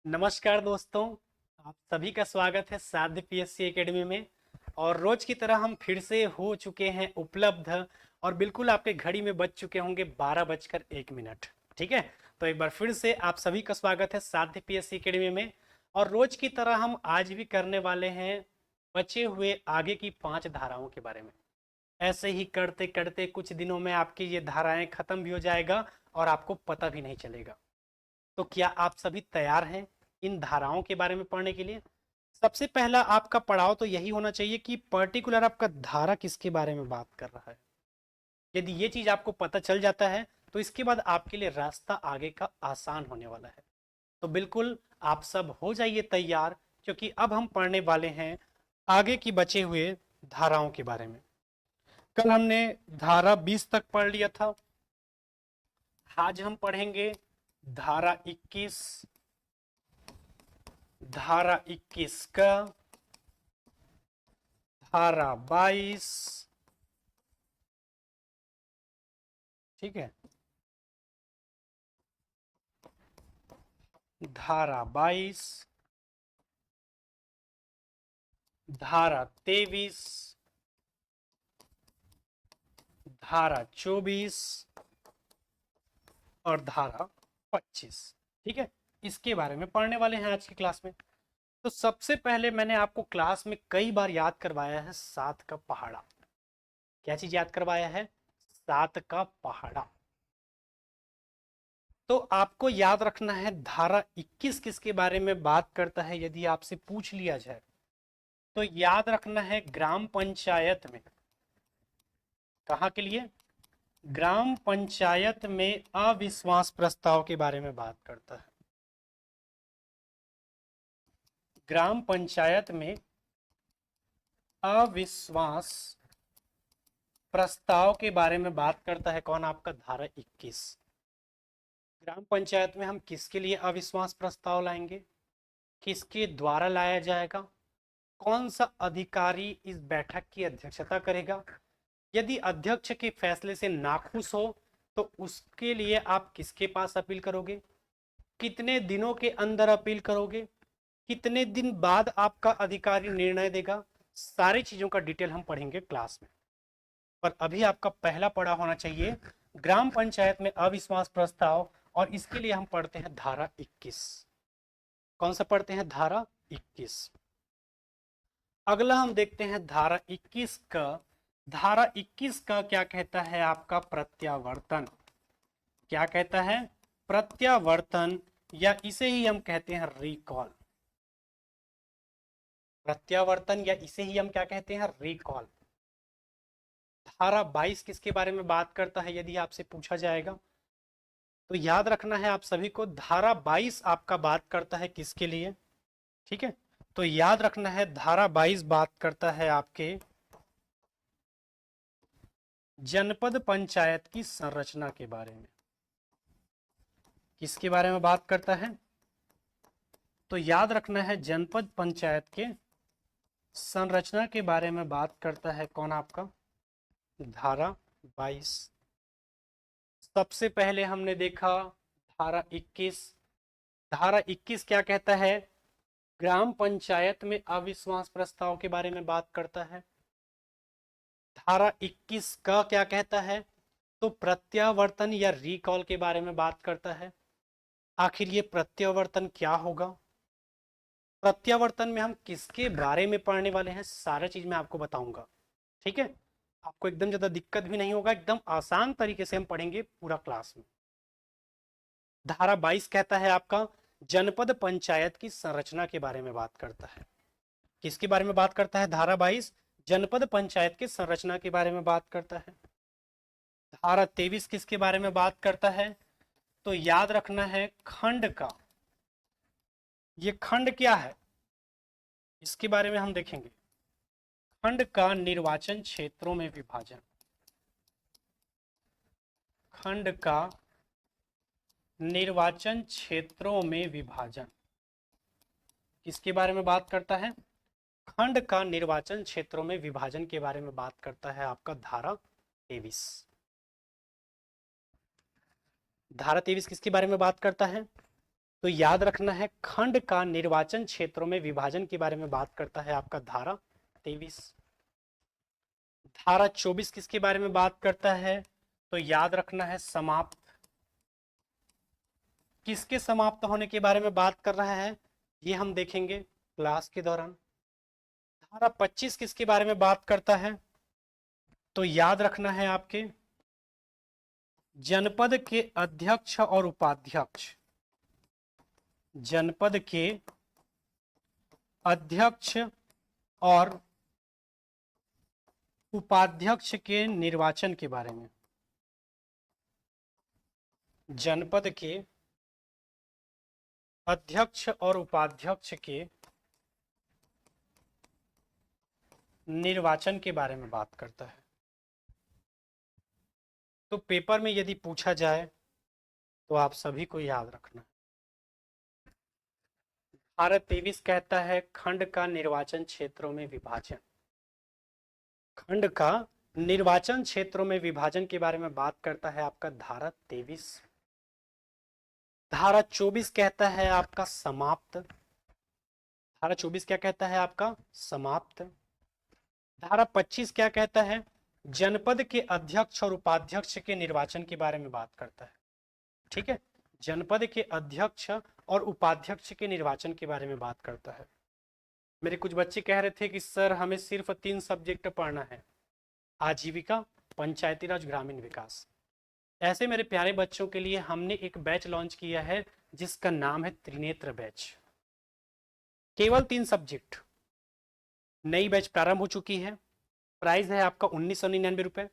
नमस्कार दोस्तों। आप सभी का स्वागत है साध्य पीएससी एकेडमी में। और रोज की तरह हम फिर से हो चुके हैं उपलब्ध। और बिल्कुल आपके घड़ी में बज चुके होंगे 12:01। ठीक है, तो एक बार फिर से आप सभी का स्वागत है साध्य पीएससी एकेडमी में। और रोज की तरह हम आज भी करने वाले हैं बचे हुए आगे की 5 धाराओं के बारे में। ऐसे ही करते करते कुछ दिनों में आपकी ये धाराएं खत्म भी हो जाएगा और आपको पता भी नहीं चलेगा। तो क्या आप सभी तैयार हैं इन धाराओं के बारे में पढ़ने के लिए? सबसे पहला आपका पड़ाव तो यही होना चाहिए कि पर्टिकुलर आपका धारा किसके बारे में बात कर रहा है। यदि ये चीज आपको पता चल जाता है तो इसके बाद आपके लिए रास्ता आगे का आसान होने वाला है। तो बिल्कुल आप सब हो जाइए तैयार, क्योंकि अब हम पढ़ने वाले हैं आगे की बचे हुए धाराओं के बारे में। कल हमने धारा 20 तक पढ़ लिया था। आज हम पढ़ेंगे धारा 21, धारा 21 का, धारा 22। ठीक है, धारा 22, धारा 23, धारा 24 और धारा 25। ठीक है, इसके बारे में पढ़ने वाले हैं आज की क्लास में। तो सबसे पहले मैंने आपको क्लास में कई बार याद करवाया है सात का पहाड़ा। क्या चीज याद करवाया है? सात का पहाड़ा। तो आपको याद रखना है धारा 21 किसके बारे में बात करता है। यदि आपसे पूछ लिया जाए तो याद रखना है ग्राम पंचायत में। कहाँ के लिए? ग्राम पंचायत में अविश्वास प्रस्ताव के बारे में बात करता है। ग्राम पंचायत में अविश्वास प्रस्ताव के बारे में बात करता है कौन? आपका धारा 21। ग्राम पंचायत में हम किसके लिए अविश्वास प्रस्ताव लाएंगे, किसके द्वारा लाया जाएगा, कौन सा अधिकारी इस बैठक की अध्यक्षता करेगा, यदि अध्यक्ष के फैसले से नाखुश हो तो उसके लिए आप किसके पास अपील करोगे, कितने दिनों के अंदर अपील करोगे, कितने दिन बाद आपका अधिकारी निर्णय देगा। सारी चीजों का डिटेल हम पढ़ेंगे क्लास में। पर अभी आपका पहला पढ़ा होना चाहिए ग्राम पंचायत में अविश्वास प्रस्ताव, और इसके लिए हम पढ़ते हैं धारा 21। कौन सा पढ़ते हैं? धारा 21। अगला हम देखते हैं धारा 21 का। धारा 21 का क्या कहता है? आपका प्रत्यावर्तन। क्या कहता है? प्रत्यावर्तन, या इसे ही हम कहते हैं रिकॉल। प्रत्यावर्तन या इसे ही हम क्या कहते हैं? रिकॉल। धारा 22 किसके बारे में बात करता है यदि आपसे पूछा जाएगा? तो याद रखना है आप सभी को, धारा 22 आपका बात करता है किसके लिए? ठीक है, तो याद रखना है धारा 22 बात करता है आपके जनपद पंचायत की संरचना के बारे में। किसके बारे में बात करता है? तो याद रखना है जनपद पंचायत के संरचना के बारे में बात करता है कौन? आपका धारा 22। सबसे पहले हमने देखा धारा 21। धारा 21 क्या कहता है? ग्राम पंचायत में अविश्वास प्रस्ताव के बारे में बात करता है। धारा 21 का क्या कहता है? तो प्रत्यावर्तन या रिकॉल के बारे में बात करता है। आखिर ये प्रत्यावर्तन क्या होगा? प्रत्यावर्तन में हम किसके बारे में पढ़ने वाले हैं, सारा चीज मैं आपको बताऊंगा। ठीक है, आपको एकदम ज्यादा दिक्कत भी नहीं होगा, एकदम आसान तरीके से हम पढ़ेंगे पूरा क्लास में। धारा 22 कहता है आपका जनपद पंचायत की संरचना के बारे में बात करता है। किसके बारे में बात करता है? धारा 22 जनपद पंचायत की संरचना के बारे में बात करता है। धारा 23 किसके बारे में बात करता है? तो याद रखना है खंड का। ये खंड क्या है इसके बारे में हम देखेंगे। खंड का निर्वाचन क्षेत्रों में विभाजन। खंड का निर्वाचन क्षेत्रों में विभाजन किसके बारे में बात करता है? खंड का निर्वाचन क्षेत्रों में विभाजन के बारे में बात करता है आपका धारा 23। धारा 23 किसके बारे में बात करता है? तो याद रखना है खंड का निर्वाचन क्षेत्रों में विभाजन के बारे में बात करता है आपका धारा 23। धारा 24 किसके बारे में बात करता है? तो याद रखना है समाप्त। किसके समाप्त होने के बारे में बात कर रहा है ये हम देखेंगे क्लास के दौरान। धारा 25 किसके बारे में बात करता है? तो याद रखना है आपके जनपद के अध्यक्ष और उपाध्यक्ष, जनपद के अध्यक्ष और उपाध्यक्ष के निर्वाचन के बारे में। जनपद के अध्यक्ष और उपाध्यक्ष के निर्वाचन के बारे में बात करता है। तो पेपर में यदि पूछा जाए तो आप सभी को याद रखना। धारा 23 कहता है खंड का निर्वाचन क्षेत्रों में विभाजन। खंड का निर्वाचन क्षेत्रों में विभाजन के बारे में बात करता है आपका धारा 23। धारा 24 कहता है आपका समाप्त। धारा 24 क्या कहता है आपका? समाप्त। धारा 25 क्या कहता है? जनपद के अध्यक्ष और उपाध्यक्ष के निर्वाचन के बारे में बात करता है। ठीक है, जनपद के अध्यक्ष और उपाध्यक्ष के निर्वाचन के बारे में बात करता है। मेरे कुछ बच्चे कह रहे थे कि सर हमें सिर्फ 3 सब्जेक्ट पढ़ना है, आजीविका, पंचायती राज, ग्रामीण विकास। ऐसे मेरे प्यारे बच्चों के लिए हमने एक बैच लॉन्च किया है जिसका नाम है त्रिनेत्र बैच। केवल 3 सब्जेक्ट। नई बैच प्रारंभ हो चुकी है। प्राइस है आपका 1999 रुपए।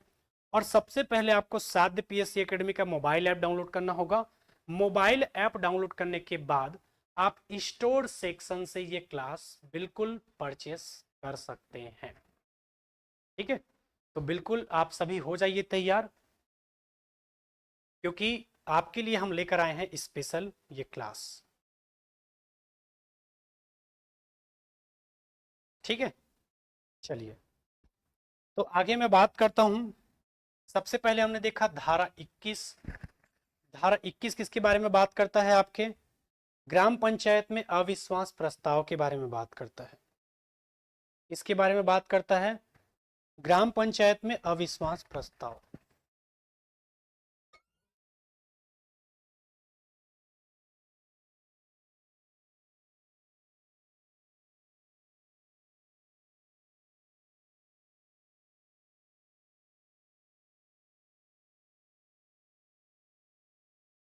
और सबसे पहले आपको साध्य पीएससी एकेडमी का मोबाइल ऐप डाउनलोड करना होगा। मोबाइल ऐप डाउनलोड करने के बाद आप स्टोर सेक्शन से ये क्लास बिल्कुल परचेस कर सकते हैं। ठीक है, तो बिल्कुल आप सभी हो जाइए तैयार, क्योंकि आपके लिए हम लेकर आए हैं स्पेशल ये क्लास। ठीक है, चलिए तो आगे मैं बात करता हूं। सबसे पहले हमने देखा धारा 21। धारा 21 किसके बारे में बात करता है? आपके ग्राम पंचायत में अविश्वास प्रस्ताव के बारे में बात करता है। इसके बारे में बात करता है ग्राम पंचायत में अविश्वास प्रस्ताव।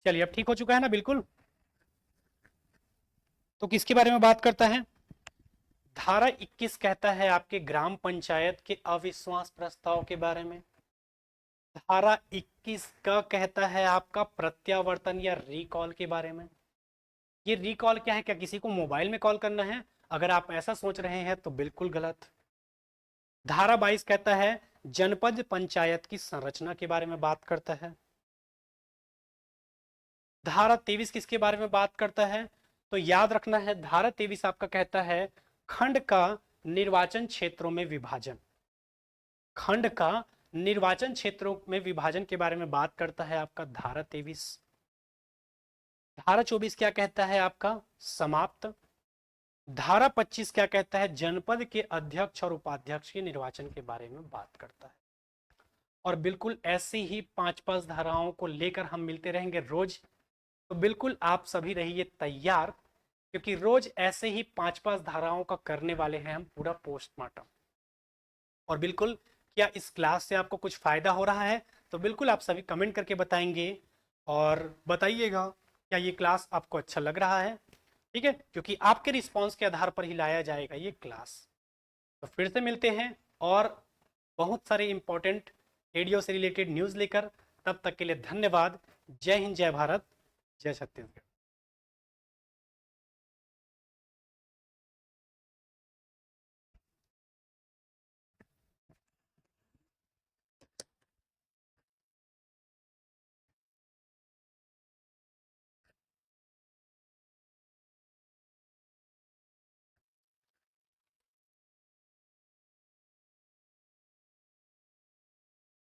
चलिए अब ठीक हो चुका है ना बिल्कुल। तो किसके बारे में बात करता है? धारा 21 कहता है आपके ग्राम पंचायत के अविश्वास प्रस्ताव के बारे में। धारा 21 का कहता है आपका प्रत्यावर्तन या रिकॉल के बारे में। ये रिकॉल क्या है? क्या किसी को मोबाइल में कॉल करना है? अगर आप ऐसा सोच रहे हैं तो बिल्कुल गलत। धारा 22 कहता है जनपद पंचायत की संरचना के बारे में बात करता है। धारा 23 किसके बारे में बात करता है? तो याद रखना है धारा 23 आपका कहता है खंड का निर्वाचन क्षेत्रों में विभाजन। खंड का निर्वाचन क्षेत्रों में विभाजन के बारे में बात करता है आपका धारा 23। धारा 24 क्या कहता है आपका? समाप्त। धारा 25 क्या कहता है? जनपद के अध्यक्ष और उपाध्यक्ष के निर्वाचन के बारे में बात करता है। और बिल्कुल ऐसी ही 5-5 धाराओं को लेकर हम मिलते रहेंगे रोज। तो बिल्कुल आप सभी रहिए तैयार, क्योंकि रोज ऐसे ही 5-5 धाराओं का करने वाले हैं हम पूरा पोस्टमार्टम। और बिल्कुल क्या इस क्लास से आपको कुछ फायदा हो रहा है? तो बिल्कुल आप सभी कमेंट करके बताएंगे और बताइएगा क्या ये क्लास आपको अच्छा लग रहा है। ठीक है, क्योंकि आपके रिस्पांस के आधार पर ही लाया जाएगा ये क्लास। तो फिर से मिलते हैं और बहुत सारे इंपॉर्टेंट रेडियो से रिलेटेड न्यूज़ लेकर। तब तक के लिए धन्यवाद। जय हिंद, जय भारत, जय छत्तीसगढ़।